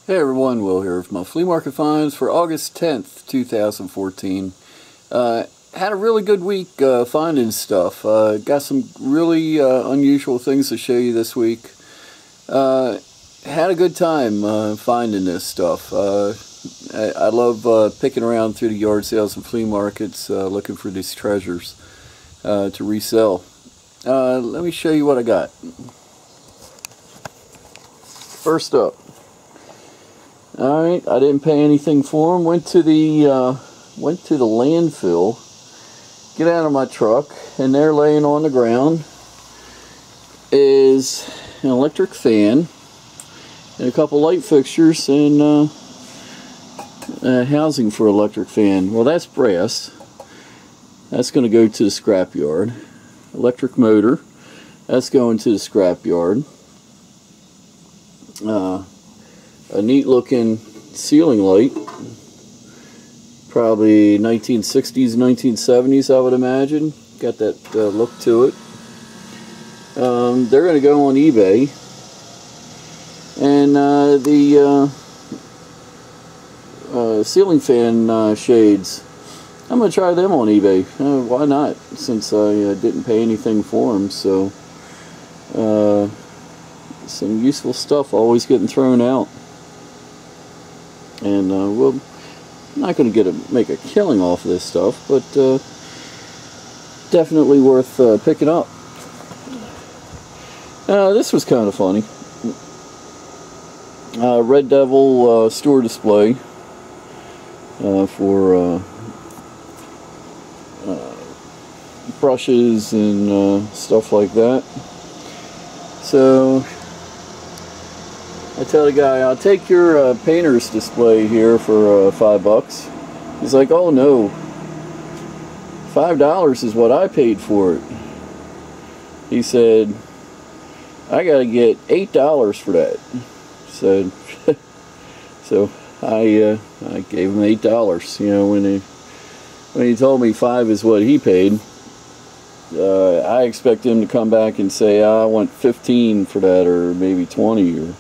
Hey everyone, Will here with my flea market finds for August 10th, 2014. Had a really good week finding stuff. Got some really unusual things to show you this week. Had a good time finding this stuff. I love picking around through the yard sales and flea markets looking for these treasures to resell. Let me show you what I got. First up. Alright, I didn't pay anything for them. Went to the landfill, get out of my truck, and there laying on the ground is an electric fan and a couple light fixtures and housing for electric fan. Well, that's brass. That's going to go to the scrap yard. Electric motor. That's going to the scrap yard. A neat looking ceiling light, probably 1960s, 1970s I would imagine. Got that look to it. They're going to go on eBay. And the ceiling fan shades, I'm going to try them on eBay. Why not, since I didn't pay anything for them. So some useful stuff always getting thrown out. And I'm not going to make a killing off of this stuff, but definitely worth picking up. This was kind of funny. Red Devil store display for brushes and stuff like that. So I tell the guy, I'll take your painter's display here for $5. He's like, oh no, $5 is what I paid for it. He said, I gotta get $8 for that. Said, so I gave him $8. You know, when he told me 5 is what he paid, I expect him to come back and say, I want 15 for that, or maybe 20, or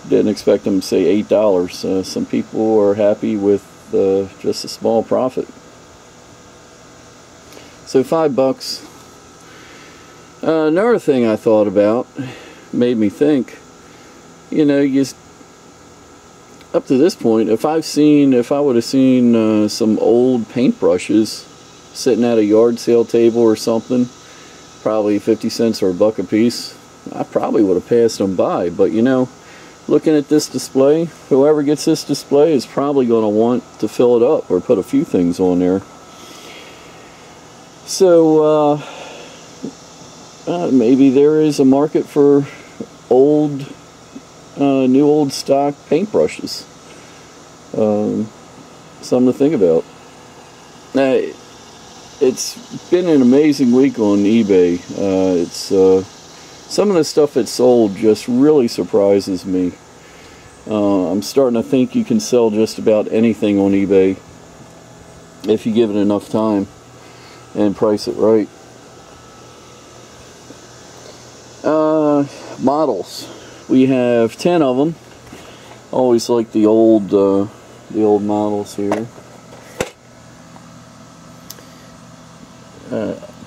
didn't expect them to say $8. Some people are happy with just a small profit. So $5. Another thing I thought about, made me think, you know, up to this point, if I would have seen some old paintbrushes sitting at a yard sale table or something, probably 50 cents or $1 a piece, I probably would have passed them by. But you know, looking at this display, whoever gets this display is probably going to want to fill it up or put a few things on there. So maybe there is a market for new old stock paintbrushes. Something to think about. It's been an amazing week on eBay. Some of the stuff that's sold just really surprises me. I'm starting to think you can sell just about anything on eBay if you give it enough time and price it right. Models. We have 10 of them. Always like the old models here.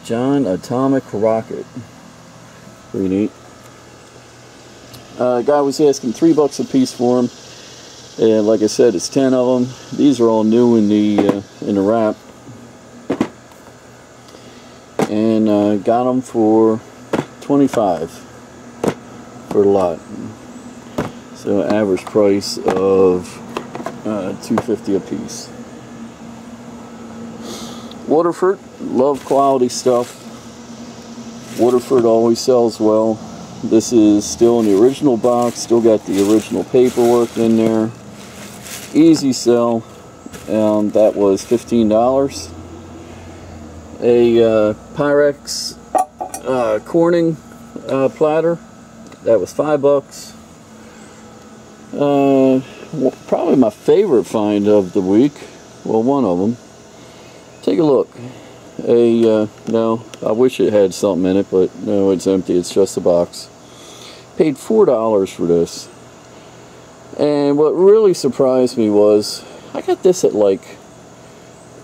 John Atomic Rocket. Pretty neat. Guy was asking $3 a piece for them, and like I said, it's 10 of them. These are all new in the wrap, and got them for $25 for the lot. So average price of $2.50 a piece. Waterford, love quality stuff. Waterford always sells well. This is still in the original box, still got the original paperwork in there. Easy sell. That was $15. A Pyrex Corning platter, that was $5. Probably my favorite find of the week, well, one of them. Take a look. No, I wish it had something in it, but no, it's empty. It's just a box. Paid $4 for this. And what really surprised me was I got this at like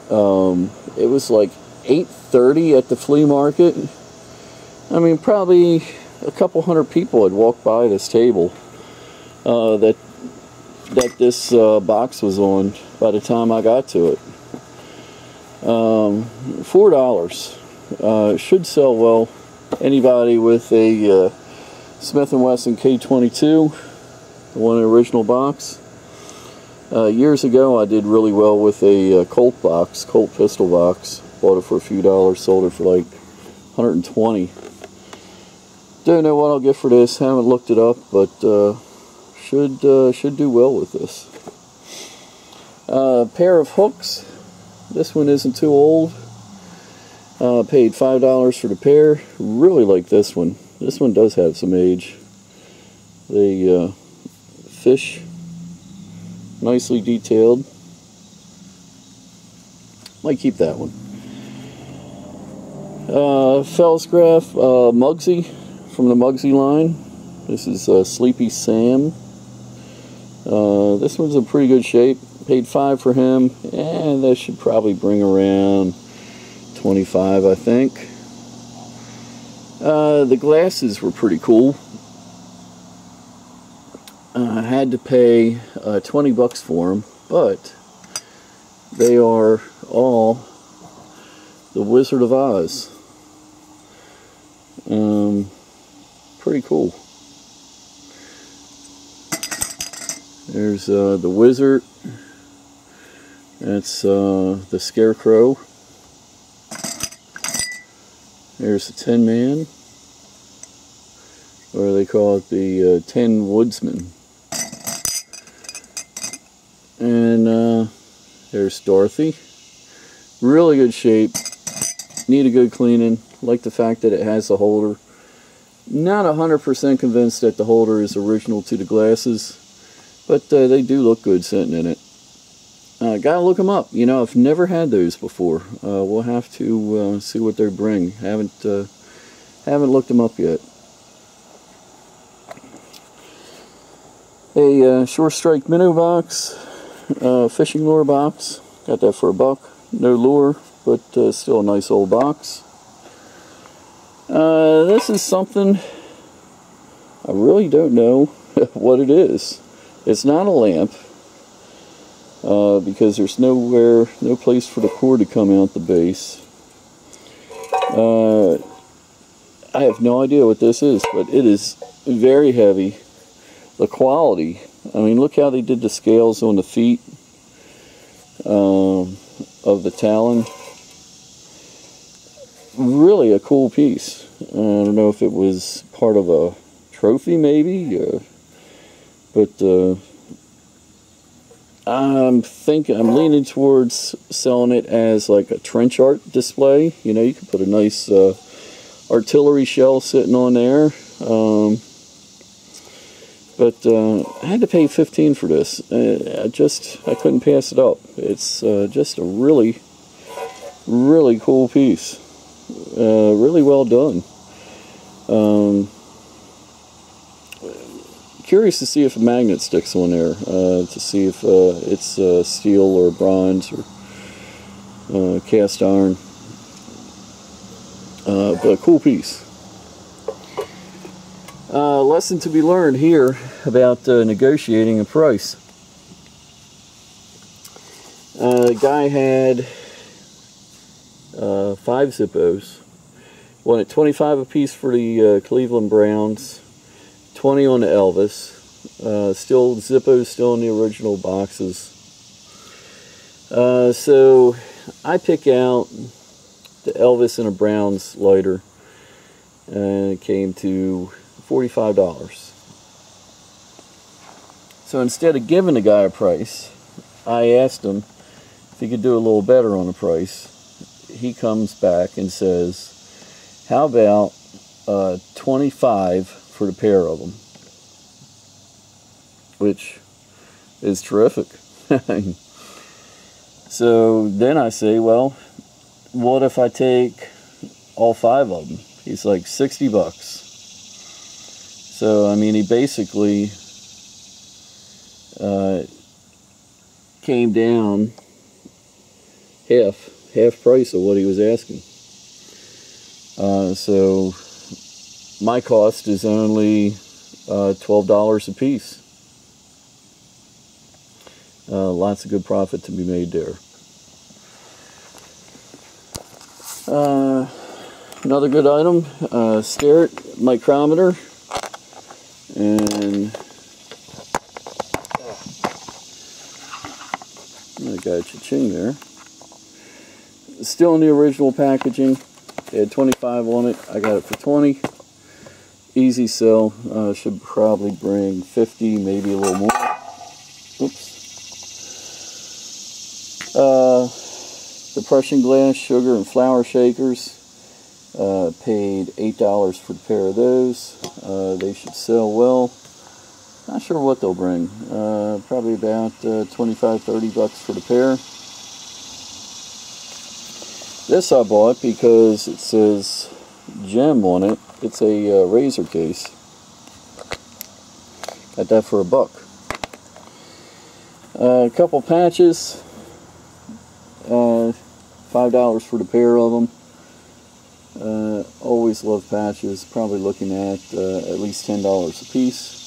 it was like 8:30 at the flea market. I mean, probably a couple hundred people had walked by this table that this box was on by the time I got to it. $4. Should sell well. Anybody with a Smith & Wesson K22, the one in the original box. Years ago I did really well with a Colt pistol box. Bought it for a few dollars, sold it for like 120. Don't know what I'll get for this, haven't looked it up, but should do well with this. Pair of hooks. This one isn't too old. Paid $5 for the pair. Really like this one. This one does have some age. The fish, nicely detailed. Might keep that one. Fellsgraph Mugsy from the Mugsy line. This is Sleepy Sam. This one's in pretty good shape. Paid $5 for him, and that should probably bring around $25, I think. The glasses were pretty cool. I had to pay $20 for them, but they are all the Wizard of Oz. Pretty cool. There's the Wizard. That's the Scarecrow. There's the Tin Man, or they call it the Tin Woodsman. And there's Dorothy. Really good shape. Need a good cleaning. Like the fact that it has the holder. Not 100% convinced that the holder is original to the glasses, but they do look good sitting in it. Gotta look them up. You know, I've never had those before. We'll have to see what they bring. Haven't looked them up yet. A Shore Strike minnow box, fishing lure box. Got that for $1. No lure, but still a nice old box. This is something I really don't know what it is. It's not a lamp. Because there's no place for the cord to come out the base. I have no idea what this is, but it is very heavy. The quality, I mean, look how they did the scales on the feet of the talon. Really a cool piece. I don't know if it was part of a trophy, maybe, but I'm leaning towards selling it as like a trench art display. You know, you could put a nice artillery shell sitting on there. But I had to pay $15 for this. I couldn't pass it up. It's just a really, really cool piece. Really well done. Curious to see if a magnet sticks on there, to see if it's steel or bronze or cast iron. But a cool piece. Lesson to be learned here about negotiating a price. The guy had 5 Zippos. Wanted $25 a piece for the Cleveland Browns. 20 on the Elvis. Still Zippos, still in the original boxes. So I pick out the Elvis and a Browns lighter, and it came to $45. So instead of giving the guy a price, I asked him if he could do a little better on the price. He comes back and says, how about $25 for the pair of them? Which is terrific. So then I say, well, what if I take all 5 of them? He's like, $60. So I mean, he basically came down half price of what he was asking. So my cost is only $12 a piece. Lots of good profit to be made there. Another good item, Starrett micrometer, and I got a cha-ching there. Still in the original packaging. They had 25 on it. I got it for 20. Easy sell. Should probably bring 50, maybe a little more. Oops. Depression glass, sugar, and flour shakers. Paid $8 for the pair of those. They should sell well. Not sure what they'll bring. Probably about 25-30 bucks for the pair. This I bought because it says gem on it. It's a razor case. Got that for $1. A couple patches. $5 for the pair of them. Always love patches. Probably looking at least $10 a piece.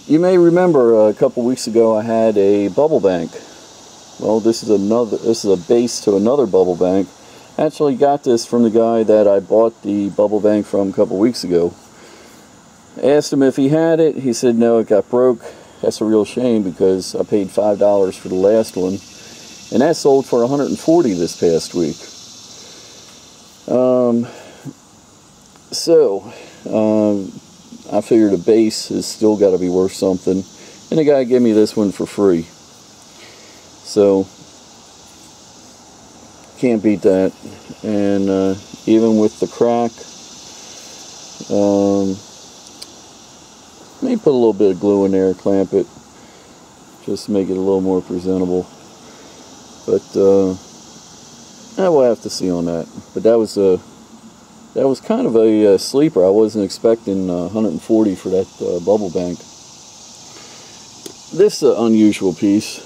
You may remember a couple weeks ago I had a bubble bank. Well, this is a base to another bubble bank. Actually got this from the guy that I bought the bubble bank from a couple weeks ago. Asked him if he had it. He said no, it got broke. That's a real shame because I paid $5 for the last one, and that sold for $140 this past week. I figured a base has still got to be worth something, and the guy gave me this one for free. So can't beat that. And even with the crack, maybe put a little bit of glue in there, clamp it, just to make it a little more presentable. But we'll have to see on that. But that was kind of a sleeper. I wasn't expecting 140 for that bubble bank. This is an unusual piece.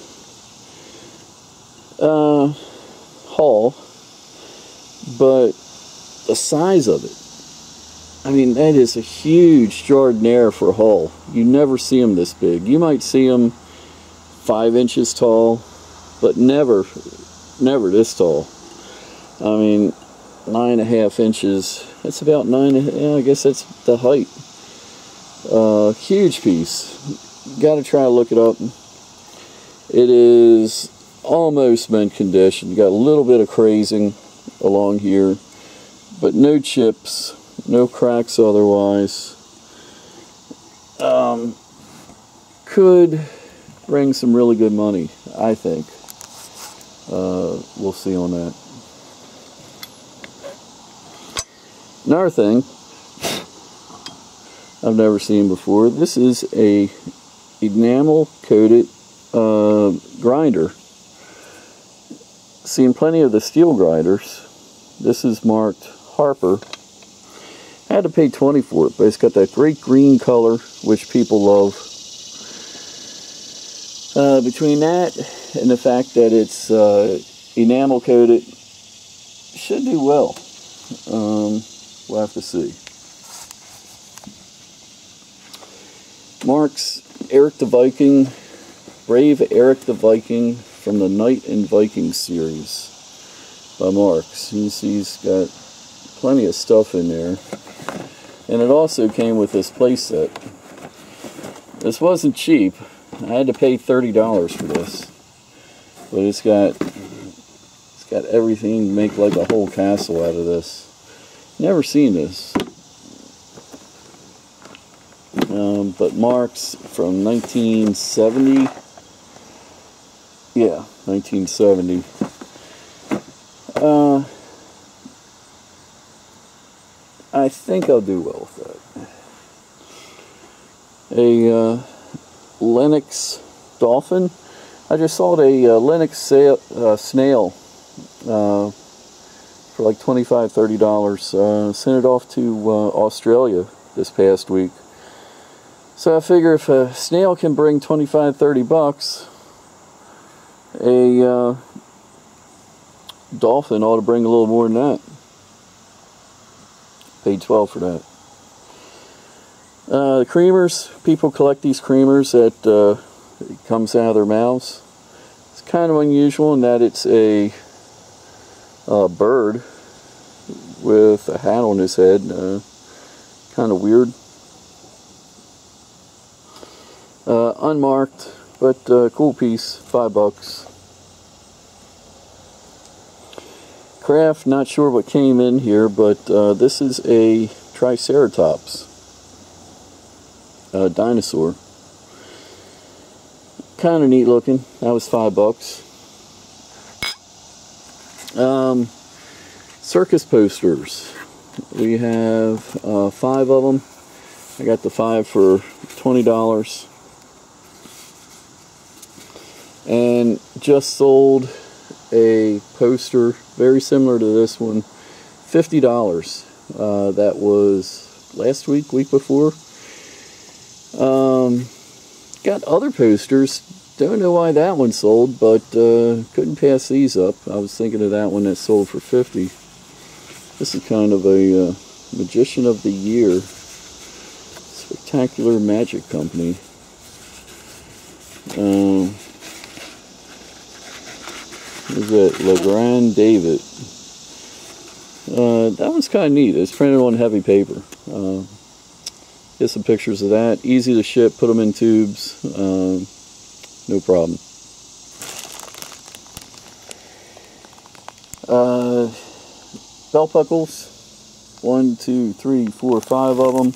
Haul, but the size of it. I mean, that is a huge jardiniere for a haul. You never see them this big. You might see them 5 inches tall, but never this tall. I mean, 9.5 inches. That's about 9. Yeah, I guess that's the height. Huge piece. Got to try to look it up. It is almost mint condition. Got a little bit of crazing along here, but no chips, no cracks otherwise. Could bring some really good money, I think. We'll see on that. Another thing I've never seen before. This is a enamel coated grinder. Seen plenty of the steel grinders. This is marked Harper. I had to pay $20 for it, but it's got that great green color, which people love. Between that and the fact that it's enamel coated, should do well. We'll have to see. Mark's Eric the Viking, Brave Eric the Viking from the Knight and Viking series by Mark's. He's got plenty of stuff in there. And it also came with this playset. This wasn't cheap. I had to pay $30 for this. But it's got everything to make like a whole castle out of this. Never seen this. But Mark's from 1970. Yeah, 1970. I think I'll do well with that. A Lennox Dolphin. I just saw a Lennox snail for like $25-$30. Sent it off to Australia this past week. So I figure if a snail can bring 25-30 bucks, a dolphin ought to bring a little more than that. Paid 12 for that. The creamers, people collect these creamers that it comes out of their mouths. It's kind of unusual in that it's a bird with a hat on his head. Kind of weird. Unmarked, but cool piece, $5. Craft, not sure what came in here, but this is a Triceratops dinosaur. Kind of neat looking. That was $5. Circus posters. We have 5 of them. I got the 5 for $20. And just sold a poster very similar to this one, $50. That was last week, week before. Got other posters. Don't know why that one sold, but couldn't pass these up. I was thinking of that one that sold for $50. This is kind of a Magician of the Year. Spectacular Magic Company. Is it LeGrand David? That one's kind of neat. It's printed on heavy paper. Get some pictures of that. Easy to ship. Put them in tubes. No problem. Belt buckles. 1, 2, 3, 4, 5 of them.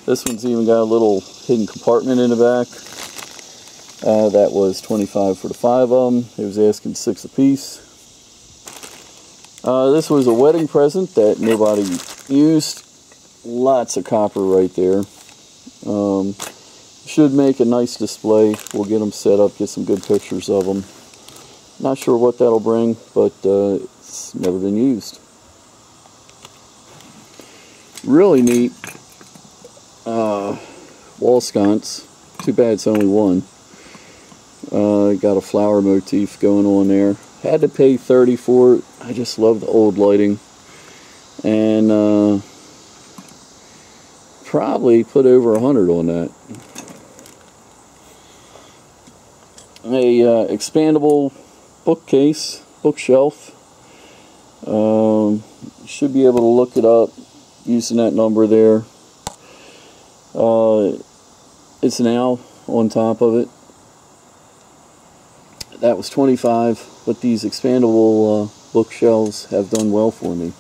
This one's even got a little hidden compartment in the back. That was $25 for the 5 of them. It was asking $6 a piece. This was a wedding present that nobody used. Lots of copper right there. Should make a nice display. We'll get them set up, get some good pictures of them. Not sure what that'll bring, but it's never been used. Really neat wall sconce. Too bad it's only one. Got a flower motif going on there. Had to pay $30 for it. I just love the old lighting. And probably put over $100 on that. A expandable bookcase, bookshelf. Should be able to look it up using that number there. It's an owl on top of it. That was $25, but these expandable bookshelves have done well for me.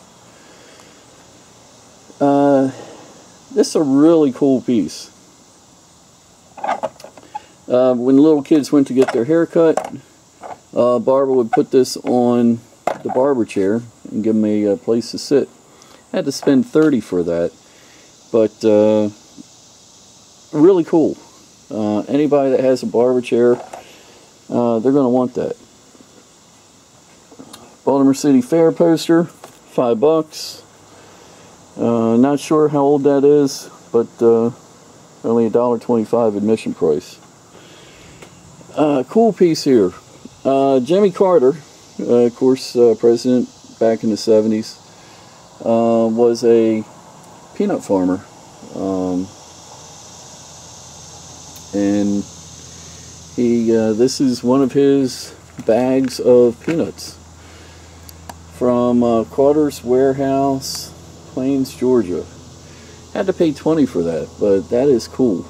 This is a really cool piece. When little kids went to get their hair cut, Barbara would put this on the barber chair and give them a place to sit. Had to spend $30 for that, but really cool. Anybody that has a barber chair, they're going to want that. Baltimore City Fair poster, $5. Not sure how old that is, but only $1.25 admission price. Cool piece here. Jimmy Carter, of course, president back in the 70s, was a peanut farmer. And he, this is one of his bags of peanuts from Carter's Warehouse, Plains, Georgia. Had to pay $20 for that, but that is cool.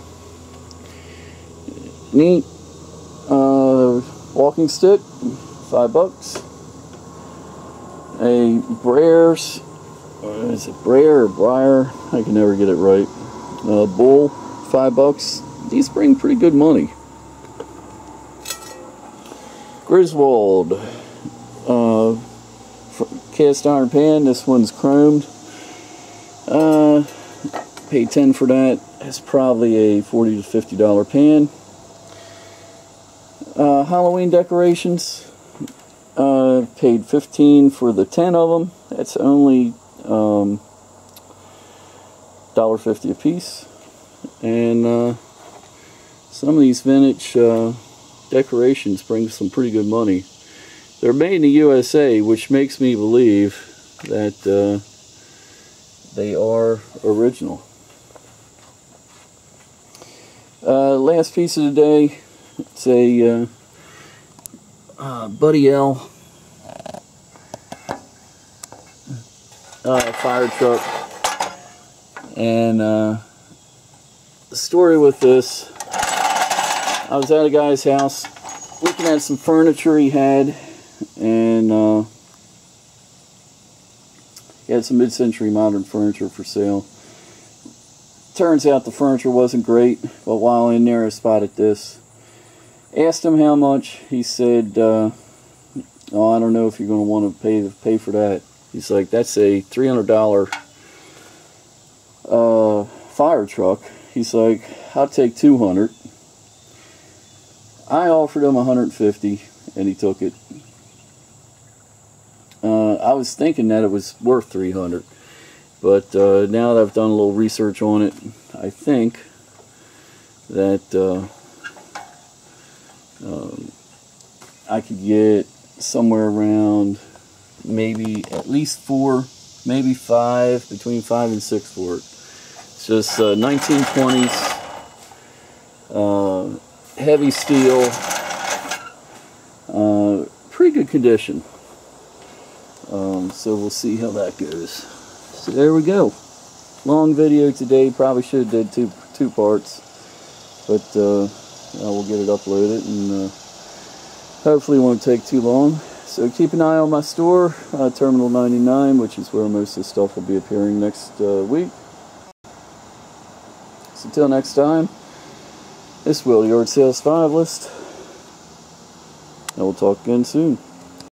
Neat. Walking stick, $5. A Breyer's, is it Breyer or Breyer? I can never get it right. Bull, $5. These bring pretty good money. Griswold, cast iron pan. This one's chromed. Paid $10 for that. It's probably a $40 to $50 pan. Halloween decorations. Paid $15 for the 10 of them. That's only $1.50 a piece. And Some of these vintage decorations bring some pretty good money. They're made in the USA, which makes me believe that they are original. Last piece of the day, it's a Buddy L fire truck. And the story with this, I was at a guy's house looking at some furniture he had, and he had some mid-century modern furniture for sale. Turns out the furniture wasn't great, but while in there I spotted this. Asked him how much. He said, oh, I don't know if you're going to want to pay for that. He's like, that's a $300 fire truck. He's like, I'll take $200. I offered him $150, and he took it. I was thinking that it was worth $300, but now that I've done a little research on it, I think that I could get somewhere around maybe at least 4, maybe 5, between 5 and 6 for it. It's just 1920s, heavy steel, pretty good condition. So we'll see how that goes. So there we go. Long video today. Probably should have did two parts, but I will get it uploaded, and hopefully it won't take too long. So keep an eye on my store, Terminal 99, which is where most of the stuff will be appearing next week. So until next time, this is Will, Yard Sales Survivalist, and we'll talk again soon.